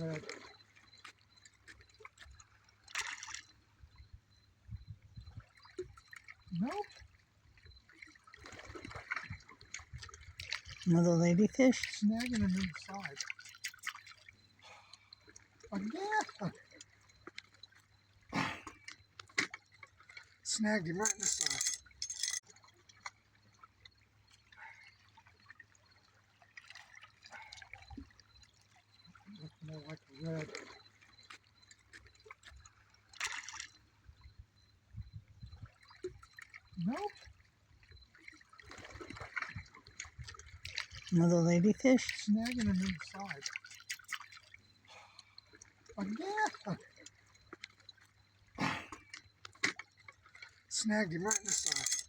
red. Nope. Another ladyfish? Snagging him inside. Again. Snagged him right in the side. Looks more like a red. Nope. Another ladyfish? Snagging him inside. Again. Snagged him right in the side.